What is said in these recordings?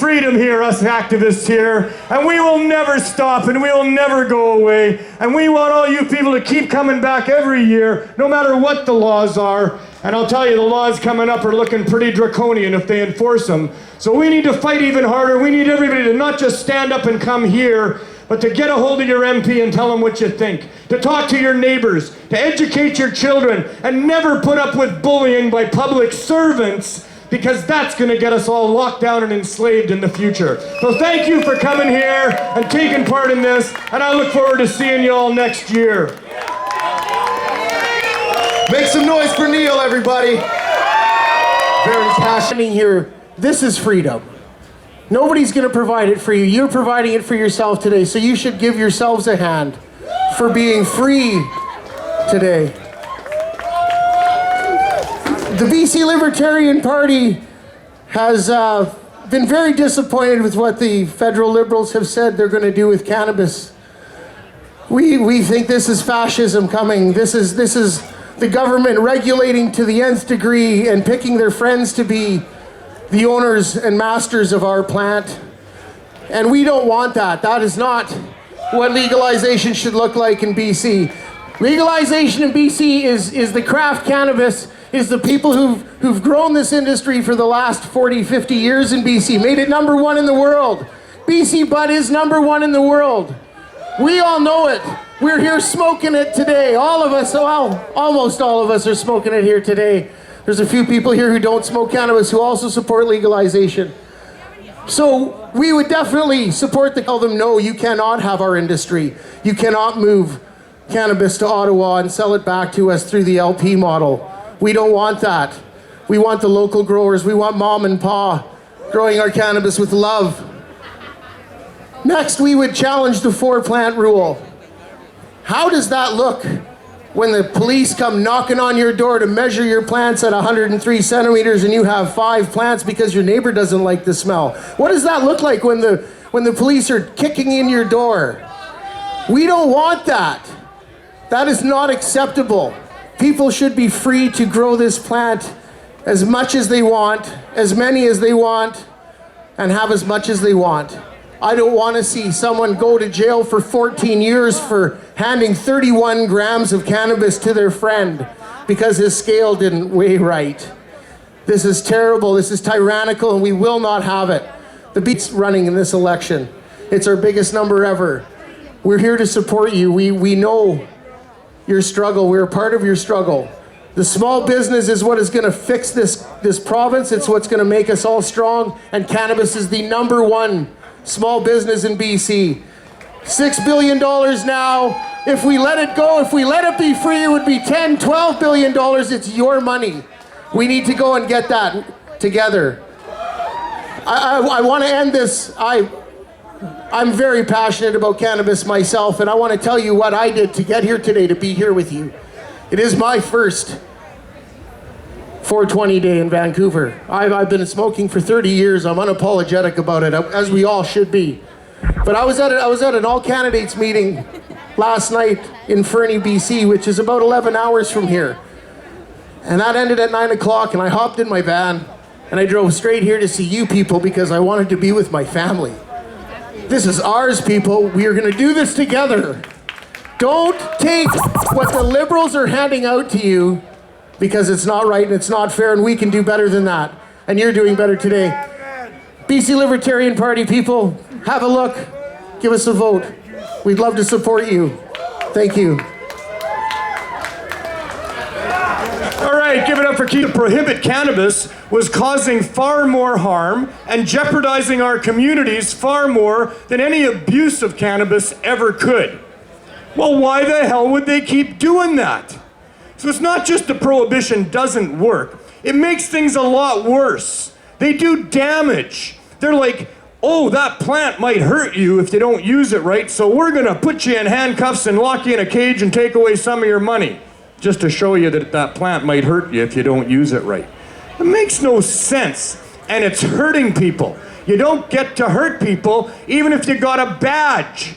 freedom here, us activists here, and we will never stop and we will never go away. And we want all you people to keep coming back every year, no matter what the laws are. And I'll tell you, the laws coming up are looking pretty draconian if they enforce them. So we need to fight even harder. We need everybody to not just stand up and come here, but to get a hold of your MP and tell them what you think, to talk to your neighbors, to educate your children, and never put up with bullying by public servants, because that's going to get us all locked down and enslaved in the future. So thank you for coming here and taking part in this, and I look forward to seeing you all next year. Make some noise for Neil, everybody. Very passionate here. This is freedom. Nobody's going to provide it for you. You're providing it for yourself today, so you should give yourselves a hand for being free today. The BC Libertarian Party has been very disappointed with what the federal Liberals have said they're going to do with cannabis. We think this is fascism coming. This is the government regulating to the nth degree and picking their friends to be the owners and masters of our plant. And we don't want that. That is not what legalization should look like in BC. Legalization in BC is the craft cannabis, is the people who've grown this industry for the last 40, 50 years in BC, made it #1 in the world. BC Bud is #1 in the world. We all know it. We're here smoking it today. All of us, well, almost all of us are smoking it here today. There's a few people here who don't smoke cannabis who also support legalization. So we would definitely support tell them, no, you cannot have our industry. You cannot move cannabis to Ottawa and sell it back to us through the LP model. We don't want that. We want the local growers. We want mom and pa growing our cannabis with love. Next, we would challenge the 4-plant rule. How does that look when the police come knocking on your door to measure your plants at 103 centimeters and you have 5 plants because your neighbor doesn't like the smell? What does that look like when the police are kicking in your door? We don't want that. That is not acceptable. People should be free to grow this plant as much as they want, as many as they want, and have as much as they want. I don't want to see someone go to jail for 14 years for handing 31 grams of cannabis to their friend because his scale didn't weigh right. This is terrible, this is tyrannical, and we will not have it. The beat's running in this election. It's our biggest number ever. We're here to support you. We know your struggle. We're a part of your struggle. The small business is what is going to fix this province. It's what's going to make us all strong, and cannabis is the #1 small business in BC. $6 billion now. If we let it go, if we let it be free, it would be $10, $12 billion. It's your money. We need to go and get that together. I want to end this. I'm very passionate about cannabis myself, and I want to tell you what I did to get here today, to be here with you. It is my first 420 day in Vancouver. I've been smoking for 30 years. I'm unapologetic about it, as we all should be. But I was at an all candidates meeting last night in Fernie, BC, which is about 11 hours from here. And that ended at 9 o'clock, and I hopped in my van and I drove straight here to see you people because I wanted to be with my family. This is ours, people. We are going to do this together. Don't take what the Liberals are handing out to you, because it's not right and it's not fair, and we can do better than that. And you're doing better today. BC Libertarian Party people, have a look. Give us a vote. We'd love to support you. Thank you. All right, give it up for Keith. To prohibit cannabis was causing far more harm and jeopardizing our communities far more than any abuse of cannabis ever could. Well, why the hell would they keep doing that? So it's not just the prohibition doesn't work. It makes things a lot worse. They do damage. They're like, oh, that plant might hurt you if you don't use it right, so we're gonna put you in handcuffs and lock you in a cage and take away some of your money, just to show you that that plant might hurt you if you don't use it right. It makes no sense, and it's hurting people. You don't get to hurt people even if you got a badge.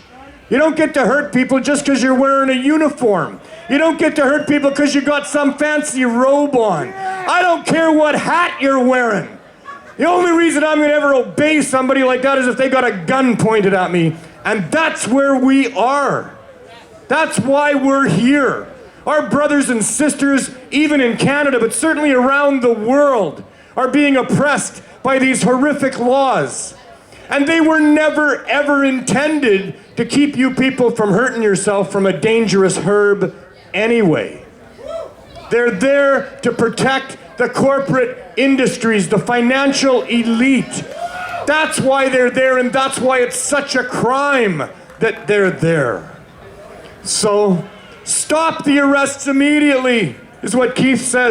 You don't get to hurt people just because you're wearing a uniform. You don't get to hurt people because you got some fancy robe on. I don't care what hat you're wearing. The only reason I'm gonna ever obey somebody like that is if they got a gun pointed at me. And that's where we are. That's why we're here. Our brothers and sisters, even in Canada, but certainly around the world, are being oppressed by these horrific laws. And they were never, ever intended to keep you people from hurting yourself from a dangerous herb anyway. They're there to protect the corporate industries, the financial elite. That's why they're there, and that's why it's such a crime that they're there. So, stop the arrests immediately, is what Keith says.